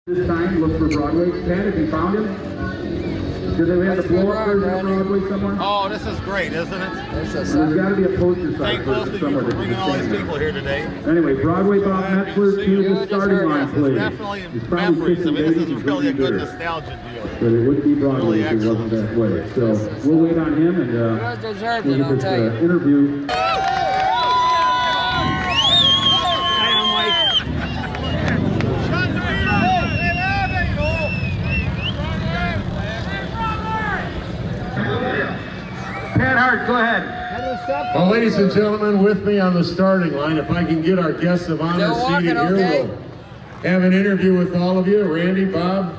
This time, look for Broadway. Pat, have you found him? Do they have the blow-up version of Broadway somewhere? Oh, this is great, isn't it? There's got to be a poster Thank side both version of you somewhere. for that bringing can all these stand people here today. Anyway, Broadway Bob Metzler to the starting line, It's please. definitely He's probably memories. I mean, kissing this is babies really a and good drinking beer. nostalgia deal. But it would be Broadway Really if it wasn't excellent. that way. So we'll wait on him and we'll get this interview. Pat Hart, go ahead. Well, ladies and gentlemen, with me on the starting line, if I can get our guests of honor seated here, we'll have an interview with all of you. Randy, Bob,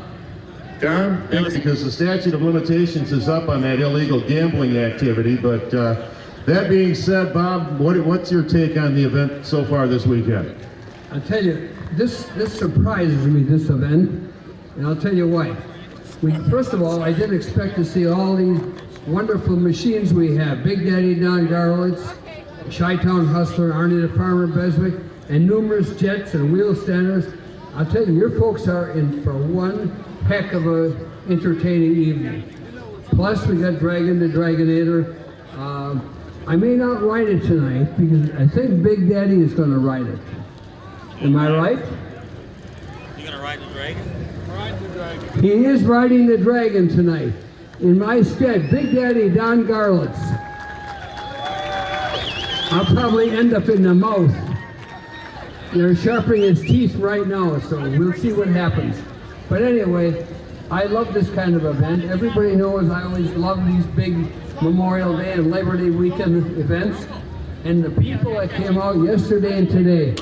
Don. Because the statute of limitations is up on that illegal gambling activity. But that being said, Bob, what's your take on the event so far this weekend? I'll tell you, this surprises me, this event, and I'll tell you why. First of all, I didn't expect to see all these wonderful machines we have. Big Daddy Don Garlitz, Chi-Town Hustler, Arnie the Farmer Beswick, and numerous jets and wheel standers. I'll tell you, your folks are in for one heck of a entertaining evening. Plus, we got Dragon the Dragonator. I may not ride it tonight because I think Big Daddy is going to ride it. Am I right? You gonna ride the Dragon? Ride the Dragon. He is riding the Dragon tonight. In my stead, Big Daddy Don Garlitz. I'll probably end up in the mouth. They're sharpening his teeth right now, so we'll see what happens. But anyway, I love this kind of event. Everybody knows I always love these big Memorial Day and Labor Day weekend events. And the people that came out yesterday and today,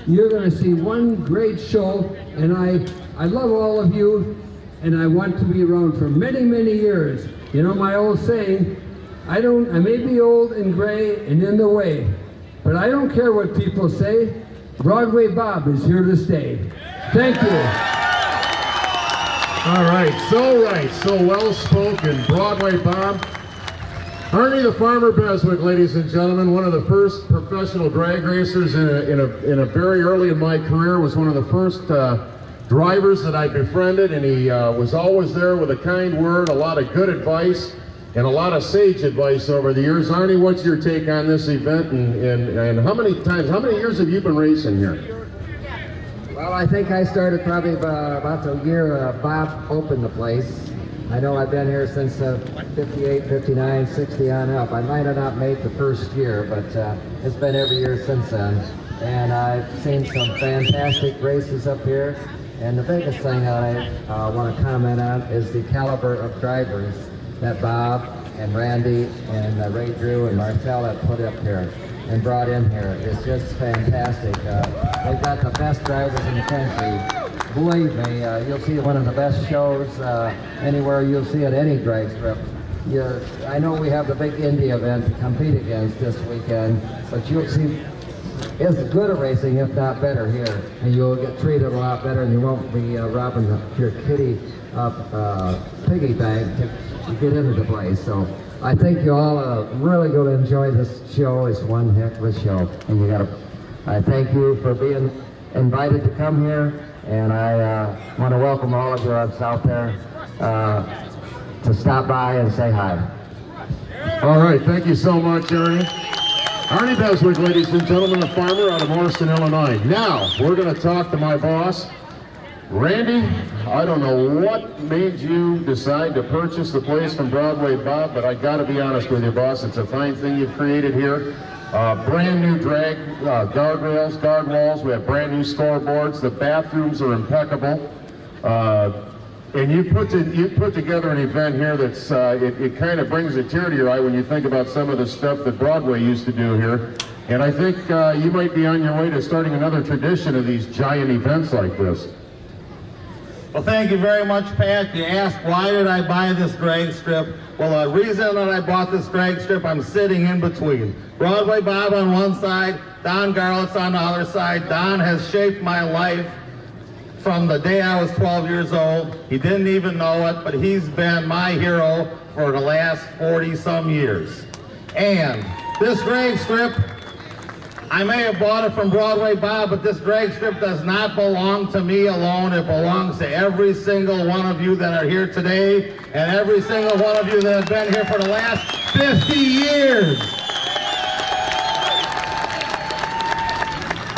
you're going to see one great show, and I love all of you, and I want to be around for many, many years. You know my old saying, I may be old and gray and in the way, but I don't care what people say. Broadway Bob is here to stay. Thank you. All right, so well spoken, Broadway Bob. Arnie the Farmer Beswick, ladies and gentlemen, one of the first professional drag racers in a very early in my career, was one of the first drivers that I befriended, and he was always there with a kind word, a lot of good advice, and a lot of sage advice over the years. Arnie, what's your take on this event, and how many years have you been racing here? Well, I think I started probably about the year Bob opened the place. I know I've been here since 58, 59, 60 on up. I might have not made the first year, but it's been every year since then. And I've seen some fantastic races up here. And the biggest thing I want to comment on is the caliber of drivers that Bob and Randy and Ray Drew and Marcel have put up here and brought in here. It's just fantastic. They've got the best drivers in the country. Believe me, you'll see one of the best shows anywhere you'll see at any drag strip. I know we have the big Indy event to compete against this weekend, but you'll see as good a racing, if not better, here. And you'll get treated a lot better, and you won't be robbing your kitty piggy bank to get into the place. So I think you all are really going to enjoy this show. It's one heck of a show. And I thank you for being invited to come here. And I want to welcome all of you out there to stop by and say hi. All right, thank you so much, Arnie. Arnie Beswick, ladies and gentlemen, a farmer out of Morrison, Illinois. Now, we're going to talk to my boss, Randy. I don't know what made you decide to purchase the place from Broadway Bob, but I got to be honest with you, boss. It's a fine thing you've created here. Brand new drag guardrails, guard walls. We have brand new scoreboards. The bathrooms are impeccable. And you put together an event here that's it kind of brings a tear to your eye when you think about some of the stuff that Broadway used to do here. And I think you might be on your way to starting another tradition of these giant events like this. Well, thank you very much, Pat. You asked, why did I buy this drag strip? Well, the reason that I bought this drag strip, I'm sitting in between. Broadway Bob on one side, Don Garlitz on the other side. Don has shaped my life from the day I was 12 years old. He didn't even know it, but he's been my hero for the last 40-some years. And this drag strip I may have bought it from Broadway Bob, but this drag strip does not belong to me alone. It belongs to every single one of you that are here today, and every single one of you that have been here for the last 50 years.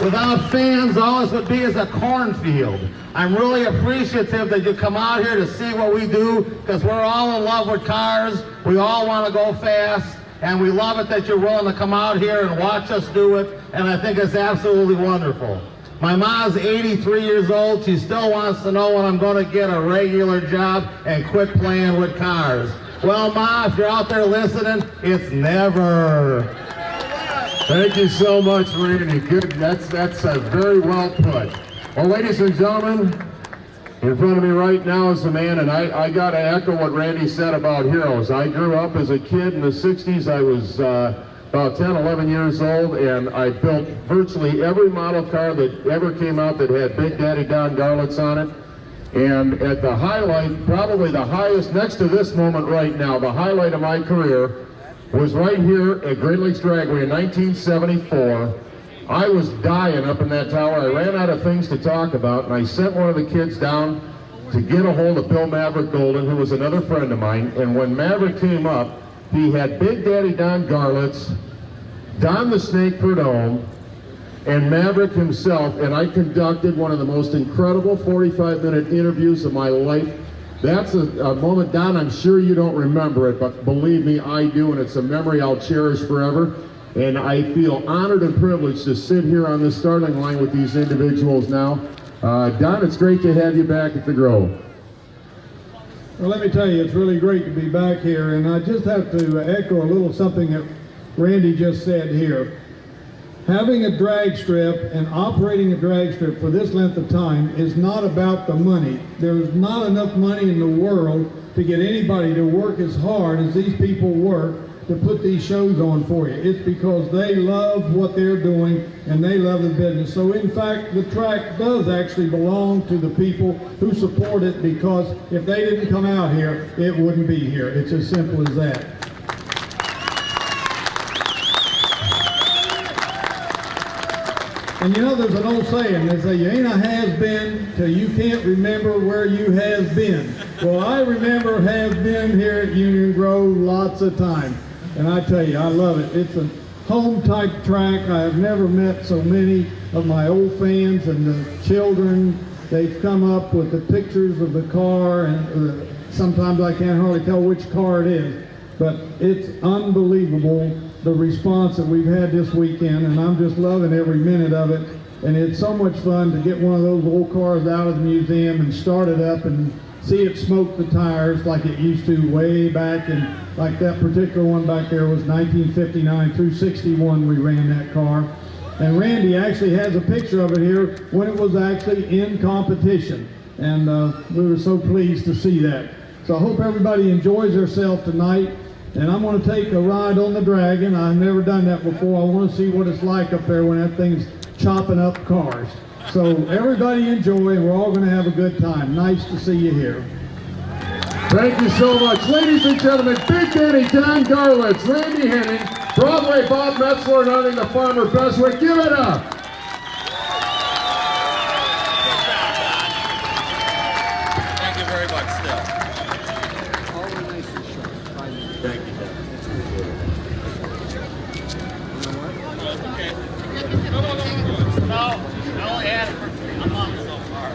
Without fans, all this would be is a cornfield. I'm really appreciative that you come out here to see what we do, because we're all in love with cars. We all want to go fast, and we love it that you're willing to come out here and watch us do it, and I think it's absolutely wonderful. My mom's 83 years old. She still wants to know when I'm going to get a regular job and quit playing with cars. Well, Ma, if you're out there listening, it's never. Thank you so much, Randy. Good. That's very well put. Well, ladies and gentlemen, in front of me right now is the man, and I got to echo what Randy said about heroes. I grew up as a kid in the 60s. I was about 10, 11 years old, and I built virtually every model car that ever came out that had Big Daddy Don Garlits on it. And at the highlight, probably the highest, next to this moment right now, the highlight of my career was right here at Great Lakes Dragaway in 1974. I was dying up in that tower. I ran out of things to talk about, and I sent one of the kids down to get a hold of Bill Maverick Golden, who was another friend of mine. And when Maverick came up, he had Big Daddy Don Garlits, Don the Snake Perdome, and Maverick himself, and I conducted one of the most incredible 45-minute interviews of my life. That's a moment, Don, I'm sure you don't remember it, but believe me, I do, and it's a memory I'll cherish forever. And I feel honored and privileged to sit here on this starting line with these individuals now. Don, it's great to have you back at the Grove. Well, let me tell you, it's really great to be back here, and I just have to echo a little something that Randy just said here. Having a drag strip and operating a drag strip for this length of time is not about the money. There's not enough money in the world to get anybody to work as hard as these people work to put these shows on for you. It's because they love what they're doing and they love the business. So in fact, the track does actually belong to the people who support it, because if they didn't come out here, it wouldn't be here. It's as simple as that. And you know, there's an old saying, they say, you ain't a has-been till you can't remember where you has been. Well, I remember has-been here at Union Grove lots of times. And I tell you, I love it. It's a home-type track. I have never met so many of my old fans and the children. They've come up with the pictures of the car, and sometimes I can't hardly tell which car it is. But it's unbelievable, the response that we've had this weekend, and I'm just loving every minute of it. And it's so much fun to get one of those old cars out of the museum and start it up and see it smoke the tires like it used to way back. And like that particular one back there was 1959 through 61 we ran that car. And Randy actually has a picture of it here when it was actually in competition. And we were so pleased to see that. So I hope everybody enjoys themselves tonight. And I'm going to take a ride on the Dragon. I've never done that before. I want to see what it's like up there when that thing's chopping up cars. So everybody enjoy, and we're all going to have a good time. Nice to see you here. Thank you so much. Ladies and gentlemen, Big Daddy Don Garlits, Randy Henning, Broadway Bob Metzler, and Arnie the Farmer Beswick. Give it up. Thank you very much, Still. Thank you. No, I only had it for a month so far.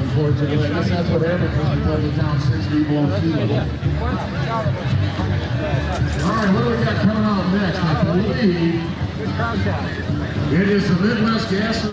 Unfortunately, I guess that's what happens when you play the town 60 below sea level. All right, what do we got coming out next? I believe it is the Midwest Gas.